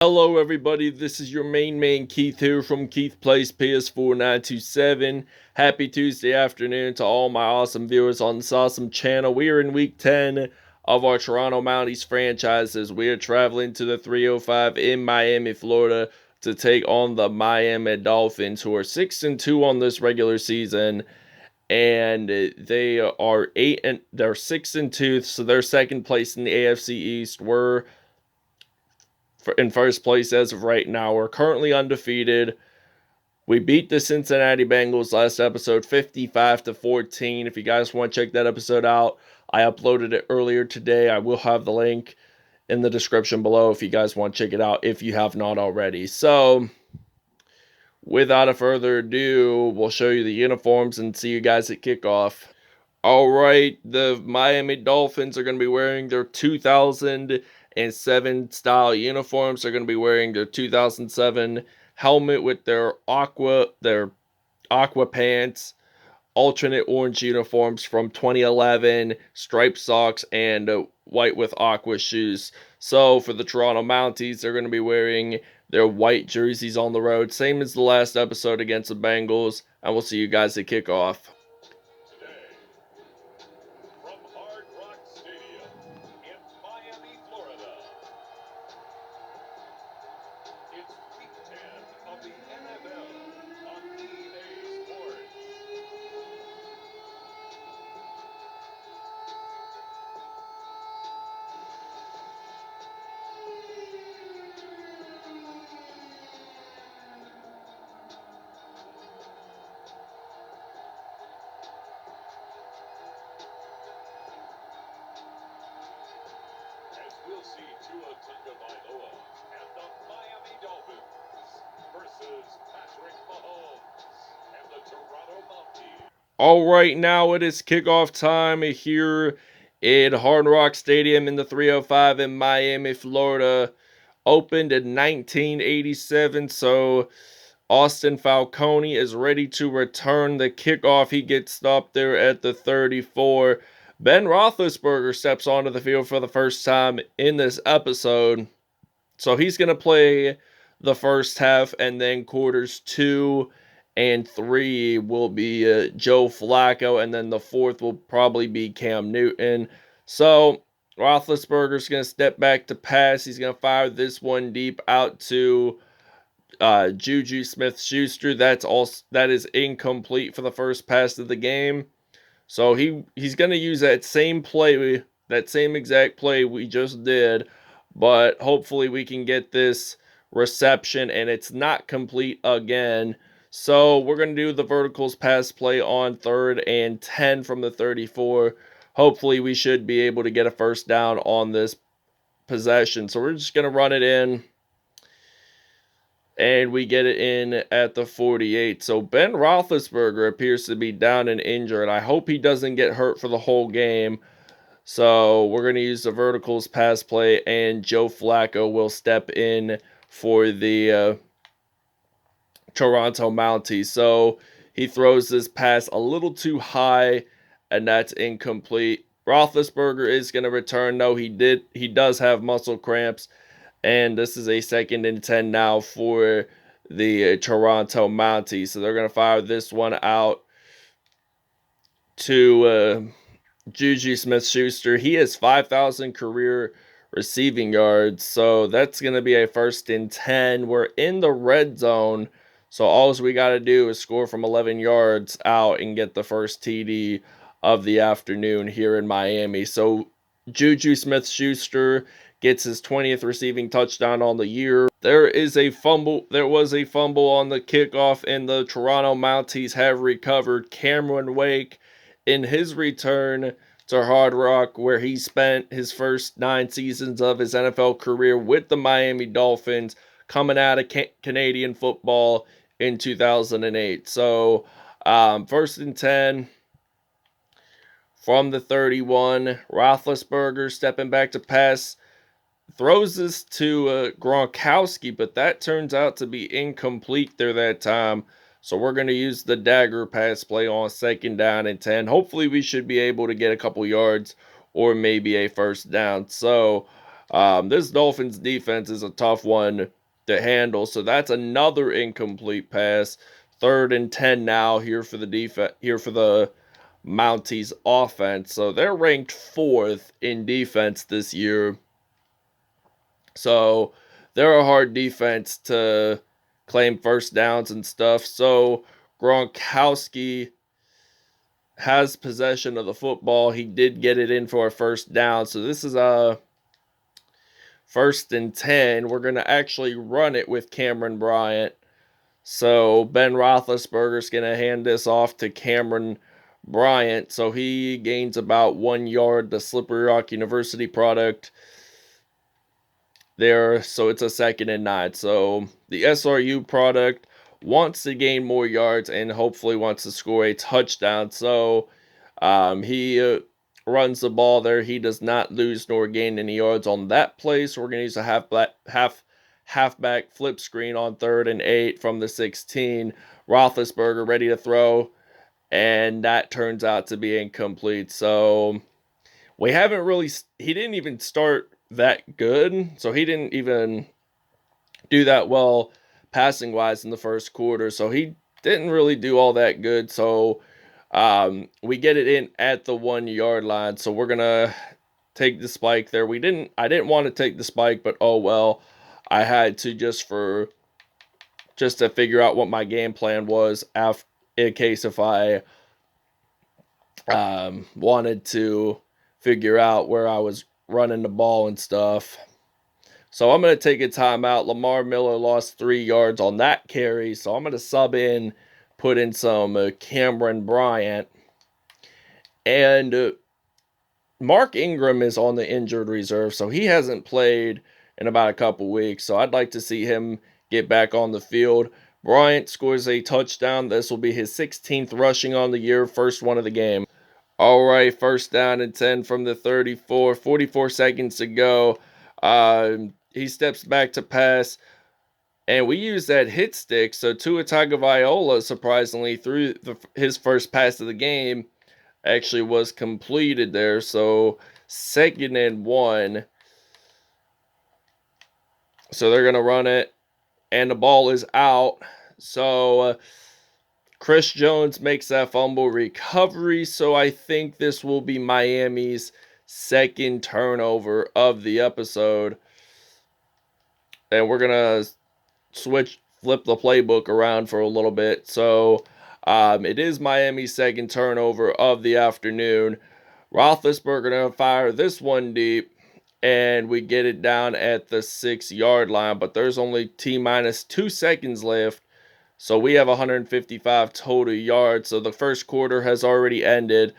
Hello everybody, this is your main man Keith here from Keith Plays PS4 927. Happy Tuesday afternoon to all my awesome viewers on this awesome channel. We are in week 10 of our Toronto Mounties franchises. We are traveling to the 305 in Miami, Florida to take on the Miami Dolphins, who are 6-2 on this regular season. And they are 6-2, so they're second place in the AFC East. We're in first place as of right now. We're currently undefeated. We beat the Cincinnati Bengals last episode 55-14. If you guys want to check that episode out, I uploaded it earlier today. I will have the link in the description below if you guys want to check it out if you have not already. So, without a further ado, we'll show you the uniforms and see you guys at kickoff. Alright, the Miami Dolphins are going to be wearing their 2007 style uniforms. They're going to be wearing their 2007 helmet with their aqua pants, alternate orange uniforms from 2011, striped socks, and white with aqua shoes. So for the Toronto Mounties, they're going to be wearing their white jerseys on the road, same as the last episode against the Bengals, and we'll see you guys at kickoff. It's week 10 of the NFL on EA Sports. As we'll see Tua Tagovailoa and the Miami Dolphins versus Patrick Mahomes and the Toronto Mounties. Alright, now it is kickoff time here in Hard Rock Stadium in the 305 in Miami, Florida. Opened in 1987, so Austin Falcone is ready to return the kickoff. He gets stopped there at the 34. Ben Roethlisberger steps onto the field for the first time in this episode. So he's going to play the first half, and then quarters 2 and 3 will be Joe Flacco, and then the fourth will probably be Cam Newton. So Roethlisberger's going to step back to pass. He's going to fire this one deep out to Juju Smith-Schuster. That is incomplete for the first pass of the game. So he's going to use that same exact play we just did, but hopefully we can get this reception and it's not complete again. So we're going to do the verticals pass play on 3rd and 10 from the 34. Hopefully we should be able to get a first down on this possession. So we're just going to run it in. And we get it in at the 48. So Ben Roethlisberger appears to be down and injured. I hope he doesn't get hurt for the whole game. So we're going to use the verticals pass play, and Joe Flacco will step in for the Toronto Mounties. So he throws this pass a little too high, and that's incomplete. Roethlisberger is going to return. No, he does have muscle cramps. And this is a 2nd and 10 now for the Toronto Mounties. So they're going to fire this one out to Juju Smith-Schuster. He has 5,000 career receiving yards. So that's going to be a 1st and 10. We're in the red zone. So all we got to do is score from 11 yards out and get the first TD of the afternoon here in Miami. So Juju Smith-Schuster gets his 20th receiving touchdown on the year. There was a fumble on the kickoff, and the Toronto Mounties have recovered. Cameron Wake, in his return to Hard Rock, where he spent his first 9 seasons of his NFL career with the Miami Dolphins, coming out of Canadian football in 2008. So, 1st and 10 from the 31. Roethlisberger stepping back to pass. Throws this to Gronkowski, but that turns out to be incomplete there that time. So we're going to use the dagger pass play on 2nd down and 10. Hopefully we should be able to get a couple yards or maybe a first down. So This Dolphins defense is a tough one to handle, so that's another incomplete pass. 3rd and 10 now here for the Mounties offense. So they're ranked 4th in defense this year. So they're a hard defense to claim first downs and stuff. So Gronkowski has possession of the football. He did get it in for a first down. So this is a 1st and 10. We're going to actually run it with Cameron Bryant. So Ben Roethlisberger's going to hand this off to Cameron Bryant. So he gains about 1 yard, the Slippery Rock University product there. So it's a 2nd and 9. So the SRU product wants to gain more yards and hopefully wants to score a touchdown. So he runs the ball there. He does not lose nor gain any yards on that play. So we're going to use a halfback flip screen on 3rd and 8 from the 16. Roethlisberger ready to throw, and that turns out to be incomplete. So we haven't really, he didn't even start that good. So he didn't even do that well passing wise in the first quarter. So he didn't really do all that good. So we get it in at the 1 yard line. So we're gonna take the spike there. I didn't want to take the spike, but oh well. I had to just to figure out what my game plan was in case if I wanted to figure out where I was running the ball and stuff. So I'm going to take a timeout. Lamar Miller lost 3 yards on that carry. So I'm going to sub in, put in some Cameron Bryant. And Mark Ingram is on the injured reserve. So he hasn't played in about a couple weeks. So I'd like to see him get back on the field. Bryant scores a touchdown. This will be his 16th rushing on the year, first one of the game. All right, 1st down and 10 from the 34. 44 seconds to go. He steps back to pass, and we use that hit stick. So Tua Tagovailoa, surprisingly, through his first pass of the game, actually was completed there. So 2nd and 1. So they're going to run it, and the ball is out. So Chris Jones makes that fumble recovery. So I think this will be Miami's 2nd turnover of the episode. And we're going to flip the playbook around for a little bit. So it is Miami's 2nd turnover of the afternoon. Roethlisberger going to fire this one deep, and we get it down at the 6 yard line, but there's only T-minus 2 seconds left. So we have 155 total yards. So the first quarter has already ended.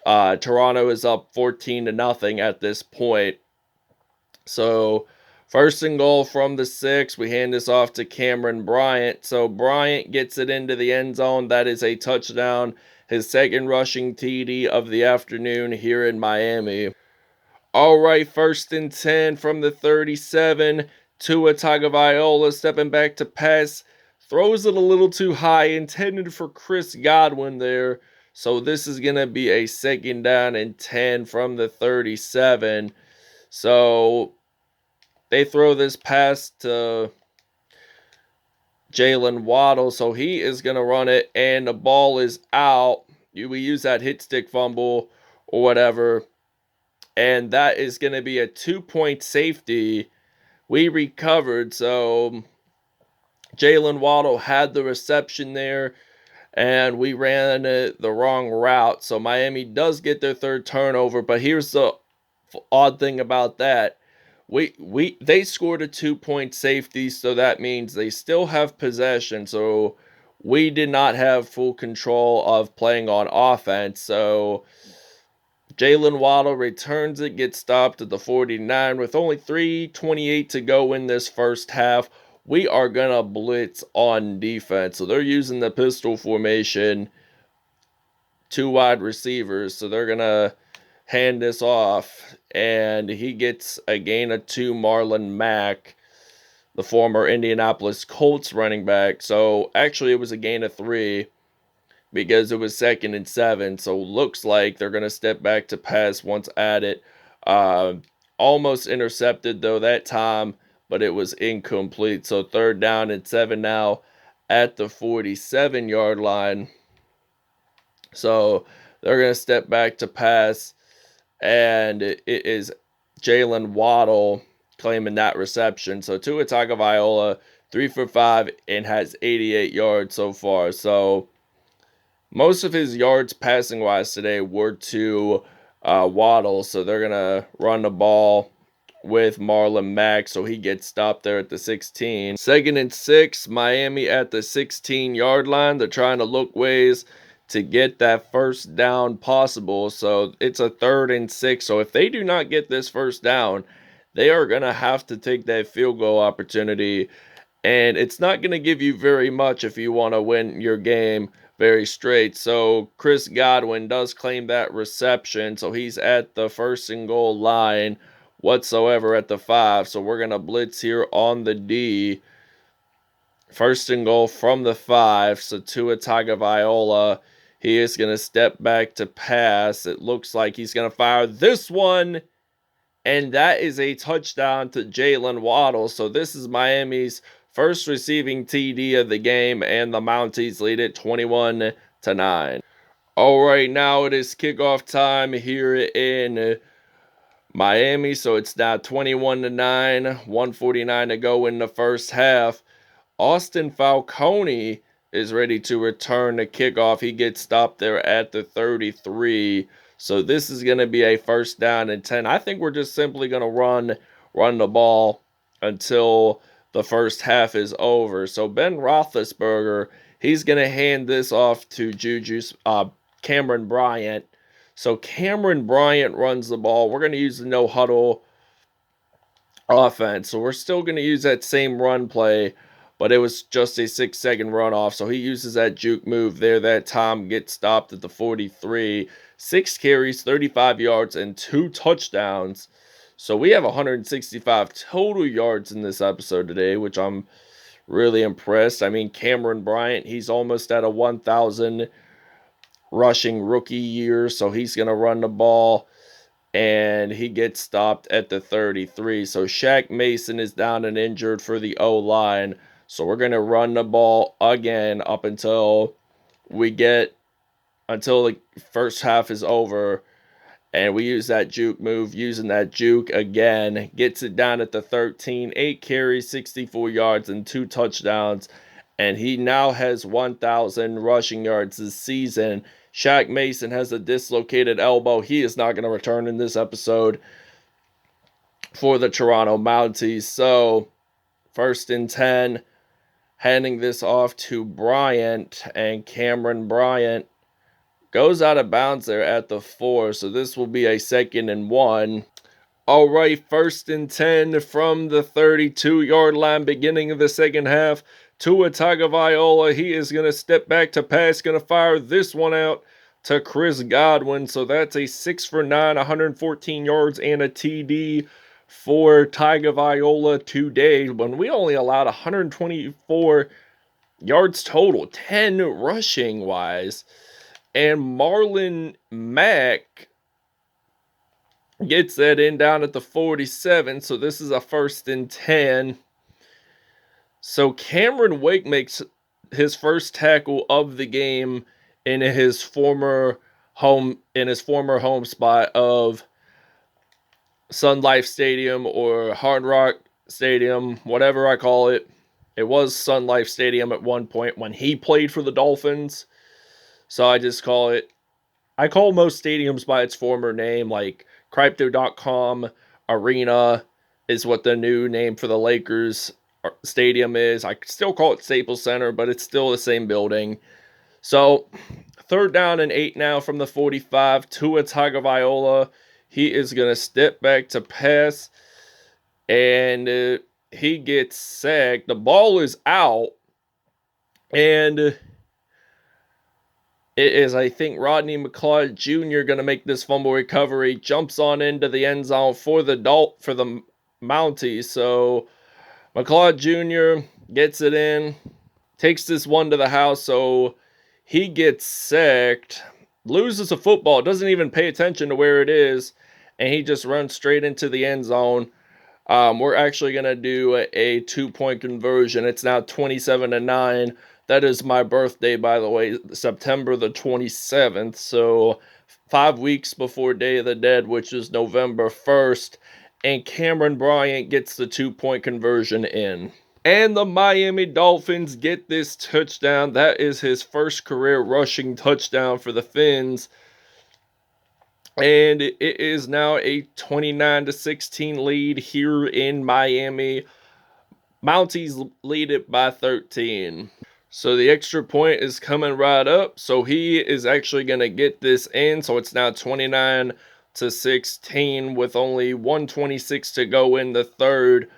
Toronto is up 14-0 at this point. So 1st and goal from the 6. We hand this off to Cameron Bryant. So Bryant gets it into the end zone. That is a touchdown. His 2nd rushing TD of the afternoon here in Miami. All right, 1st and 10 from the 37. Tua Tagovailoa stepping back to pass. Throws it a little too high, intended for Chris Godwin there. So this is going to be a 2nd down and 10 from the 37. So they throw this pass to Jalen Waddle. So he is going to run it, and the ball is out. We use that hit stick fumble or whatever. And that is going to be a 2-point safety. We recovered. So Jalen Waddle had the reception there, and we ran the wrong route. So Miami does get their 3rd turnover, but here's the odd thing about that. They scored a 2-point safety, so that means they still have possession. So we did not have full control of playing on offense. So Jalen Waddle returns it, gets stopped at the 49 with only 3:28 to go in this first half. We are going to blitz on defense. So they're using the pistol formation, 2 wide receivers. So they're going to hand this off, and he gets a gain of 2, Marlon Mack, the former Indianapolis Colts running back. So actually it was a gain of 3. Because it was 2nd and 7. So looks like they're going to step back to pass once at it. almost intercepted though that time, but it was incomplete. So 3rd down and 7 now at the 47-yard line. So they're going to step back to pass, and it is Jalen Waddle claiming that reception. So Tua Tagovailoa, 3 for 5 and has 88 yards so far. So most of his yards passing wise today were to Waddle. So they're going to run the ball with Marlon Mack, so he gets stopped there at the 16. 2nd and 6, Miami at the 16-yard line. They're trying to look ways to get that first down possible. So it's a 3rd and 6. So if they do not get this first down, they are going to have to take that field goal opportunity. And it's not going to give you very much if you want to win your game very straight. So Chris Godwin does claim that reception. So he's at the 1st and goal line whatsoever at the 5. So we're going to blitz here on the D. 1st and goal from the 5. So Tua Tagovailoa, he is going to step back to pass. It looks like he's going to fire this one. And that is a touchdown to Jalen Waddle. So this is Miami's first receiving TD of the game, and the Mounties lead it 21-9. All right, now it is kickoff time here in Miami. So it's now 21-9, 1:49 to go in the first half. Austin Falcone is ready to return the kickoff. He gets stopped there at the 33. So this is going to be a 1st down and 10. I think we're just simply going to run the ball until the first half is over. So Ben Roethlisberger, he's going to hand this off to Cameron Bryant. So Cameron Bryant runs the ball. We're going to use the no huddle offense. So we're still going to use that same run play, but it was just a 6-second runoff. So he uses that juke move there. That time gets stopped at the 43. 6 carries, 35 yards, and 2 touchdowns. So we have 165 total yards in this episode today, which I'm really impressed. I mean, Cameron Bryant, he's almost at a 1,000 rushing rookie year, so he's going to run the ball, and he gets stopped at the 33. So Shaq Mason is down and injured for the O-line, so we're going to run the ball again up until the first half is over, and we use that juke move. Using that juke again, gets it down at the 13. 8 carries, 64 yards, and 2 touchdowns, and he now has 1,000 rushing yards this season. Shaq Mason has a dislocated elbow. He is not going to return in this episode for the Toronto Mounties. So 1st and 10, handing this off to Bryant, and Cameron Bryant goes out of bounds there at the 4. So this will be a 2nd and 1. All right, 1st and 10 from the 32-yard line, beginning of the second half. Tua Tagovailoa, he is going to step back to pass, going to fire this one out to Chris Godwin. So that's a 6 for 9, 114 yards and a TD for Tagovailoa today, when we only allowed 124 yards total, 10 rushing wise. And Marlon Mack gets that in down at the 47. So this is a 1st and 10. So Cameron Wake makes his first tackle of the game in his former home spot of Sun Life Stadium, or Hard Rock Stadium, whatever I call it. It was Sun Life Stadium at one point when he played for the Dolphins. So I call most stadiums by its former name, like Crypto.com Arena is what the new name for the Lakers stadium is. I still call it Staples Center, but it's still the same building. So 3rd down and 8 now from the 45. Tua Tagovailoa, he is going to step back to pass, and he gets sacked. The ball is out, and it is, I think, Rodney McLeod Jr. going to make this fumble recovery. Jumps on into the end zone for the Mounties. So McLeod Jr. gets it in, takes this one to the house. So he gets sacked, loses a football, doesn't even pay attention to where it is, and he just runs straight into the end zone. We're actually going to do a 2-point conversion. It's now 27-9. That is my birthday, by the way, September the 27th. So 5 weeks before Day of the Dead, which is November 1st. And Cameron Bryant gets the 2-point conversion in. And the Miami Dolphins get this touchdown. That is his first career rushing touchdown for the Fins. And it is now a 29-16 lead here in Miami. Mounties lead it by 13. So the extra point is coming right up. So he is actually going to get this in. So it's now 29-16 with only 1:26 to go in the third.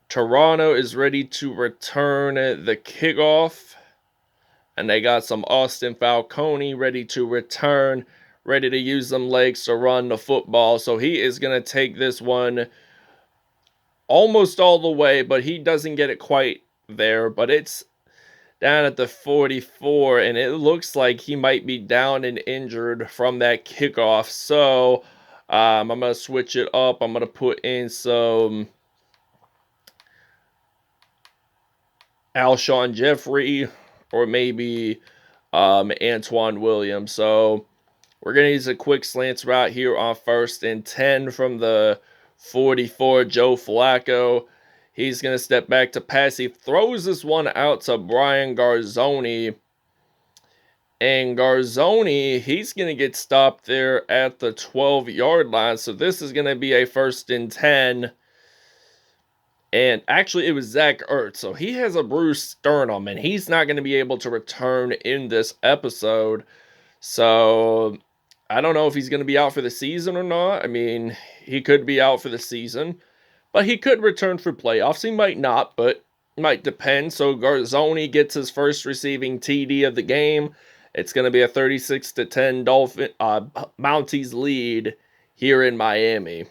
Toronto is ready to return the kickoff. And they got some Austin Falcone ready to return, ready to use them legs to run the football. So he is going to take this one almost all the way, but he doesn't get it quite there. But it's down at the 44, and it looks like he might be down and injured from that kickoff. So I'm going to switch it up. I'm going to put in some Alshon Jeffrey or maybe Antoine Williams. So we're going to use a quick slants route here on 1st and 10 from the 44, Joe Flacco. He's going to step back to pass. He throws this one out to Brian Garzoni. And Garzoni, he's going to get stopped there at the 12-yard line. So this is going to be a 1st and 10. And actually, it was Zach Ertz. So he has a bruised sternum, and he's not going to be able to return in this episode. So I don't know if he's going to be out for the season or not. I mean, he could be out for the season, but he could return for playoffs. He might not, but it might depend. So Garzoni gets his first receiving TD of the game. It's going to be a 36-10 Mounties lead here in Miami.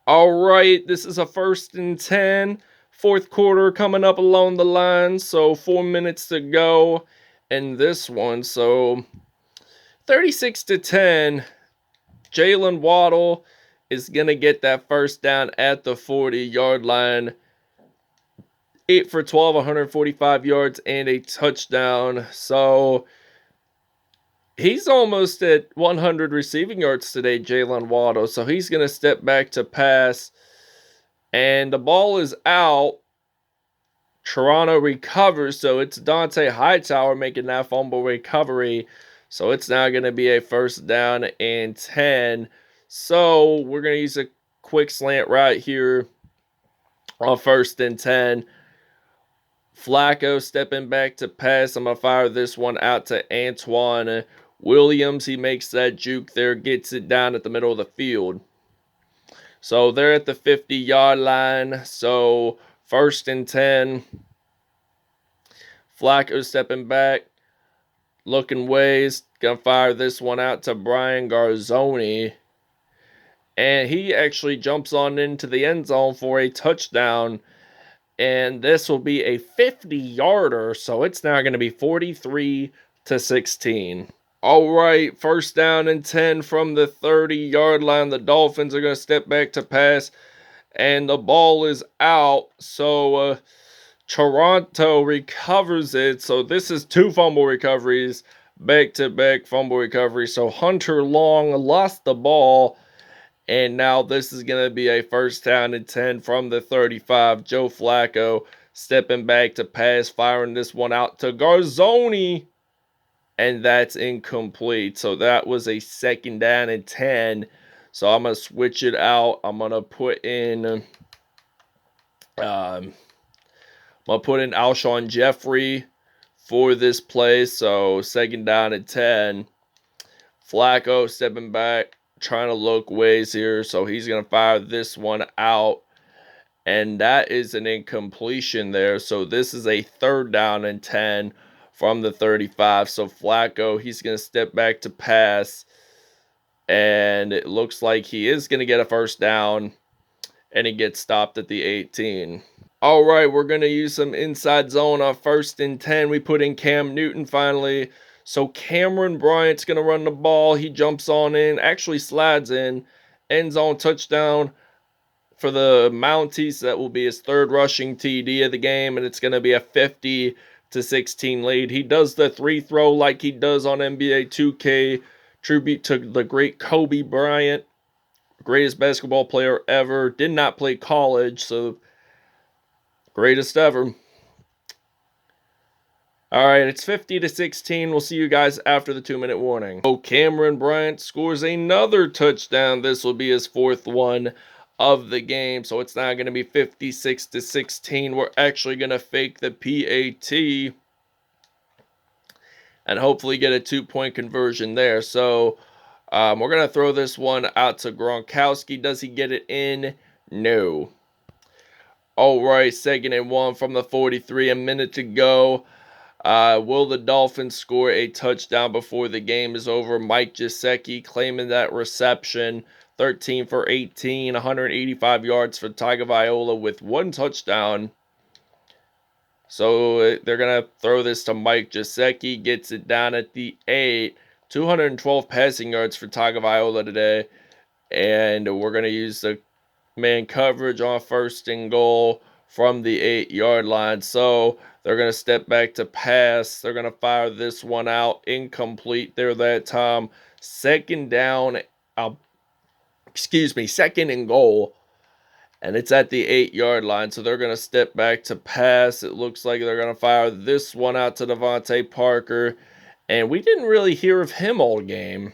All right, this is a 1st and 10. Fourth quarter coming up along the line. So 4 minutes to go in this one. So 36-10. Jalen Waddle is going to get that first down at the 40-yard line. 8 for 12, 145 yards, and a touchdown. So he's almost at 100 receiving yards today, Jalen Waddle. So he's going to step back to pass. And the ball is out. Toronto recovers. So it's Dante Hightower making that fumble recovery. So it's now going to be a 1st down and 10. So we're going to use a quick slant right here on 1st and 10. Flacco stepping back to pass. I'm going to fire this one out to Antoine Williams. He makes that juke there, gets it down at the middle of the field. So they're at the 50-yard line. So 1st and 10. Flacco stepping back, looking ways. Gonna fire this one out to Brian Garzoni. And he actually jumps on into the end zone for a touchdown. And this will be a 50-yarder. So it's now going to be 43-16. All right, 1st down and 10 from the 30-yard line. The Dolphins are going to step back to pass. And the ball is out. So Toronto recovers it. So this is 2 fumble recoveries. Back-to-back fumble recovery. So Hunter Long lost the ball. And now this is going to be a 1st down and 10 from the 35. Joe Flacco stepping back to pass, firing this one out to Garzoni. And that's incomplete. So that was a 2nd down and 10. So I'm going to switch it out. I'm going to put in Alshon Jeffrey for this play. So 2nd down and 10. Flacco stepping back, trying to look ways here. So he's going to fire this one out. And that is an incompletion there. So this is a 3rd down and 10 from the 35. So Flacco, he's going to step back to pass. And it looks like he is going to get a 1st down. And he gets stopped at the 18. All right, we're going to use some inside zone on 1st and 10. We put in Cam Newton finally. So Cameron Bryant's going to run the ball. He jumps on in, actually slides in, end zone touchdown for the Mounties. That will be his third rushing TD of the game, and it's going to be a 50-16 lead. He does the three throw like he does on NBA 2K. Tribute to the great Kobe Bryant, greatest basketball player ever. Did not play college, so greatest ever. All right, it's 50-16. We'll see you guys after the 2-minute warning. Oh, Cameron Bryant scores another touchdown. This will be his fourth one of the game. So it's not going to be 56-16. We're actually going to fake the PAT and hopefully get a 2-point conversion there. So we're going to throw this one out to Gronkowski. Does he get it in? No. All right, 2nd and 1 from the 43, a minute to go. Will the Dolphins score a touchdown before the game is over? Mike Gesicki claiming that reception. 13 for 18, 185 yards for Tagovailoa with 1 touchdown. So they're going to throw this to Mike Gesicki. Gets it down at the 8. 212 passing yards for Tagovailoa today. And we're going to use the man coverage on 1st and goal from the 8-yard line. So they're going to step back to pass. They're going to fire this one out. Incomplete there that time. 2nd down, 2nd and goal. And it's at the 8-yard line. So they're going to step back to pass. It looks like they're going to fire this one out to Devontae Parker. And we didn't really hear of him all game.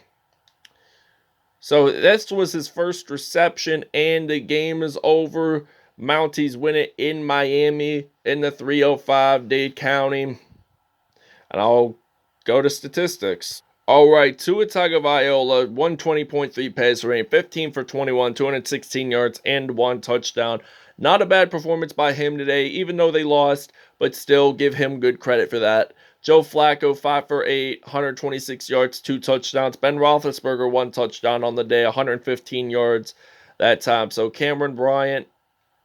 So this was his first reception, and the game is over. Mounties win it in Miami in the 305 Dade County. And I'll go to statistics. All right, Tua Tagovailoa, 120.3 passer rating, 15 for 21, 216 yards, and 1 touchdown. Not a bad performance by him today, even though they lost, but still give him good credit for that. Joe Flacco, 5 for 8, 126 yards, 2 touchdowns. Ben Roethlisberger, 1 touchdown on the day, 115 yards that time. So Cameron Bryant,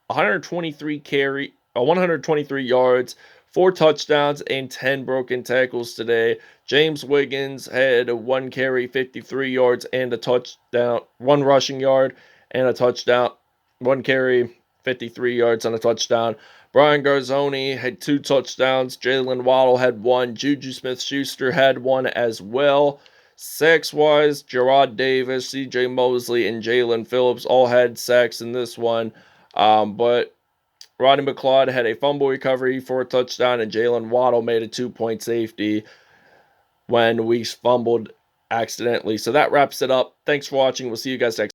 123 yards, 4 touchdowns, and 10 broken tackles today. James Wiggins had 1 carry, 53 yards, and a touchdown, 1 rushing yard, and a touchdown. 1 carry, 53 yards, and a touchdown. Brian Garzoni had 2 touchdowns. Jalen Waddle had 1. Juju Smith-Schuster had 1 as well. Sacks-wise, Gerard Davis, C.J. Mosley, and Jalen Phillips all had sacks in this one. But Rodney McLeod had a fumble recovery for a touchdown, and Jalen Waddle made a 2-point safety when we fumbled accidentally. So that wraps it up. Thanks for watching. We'll see you guys next time.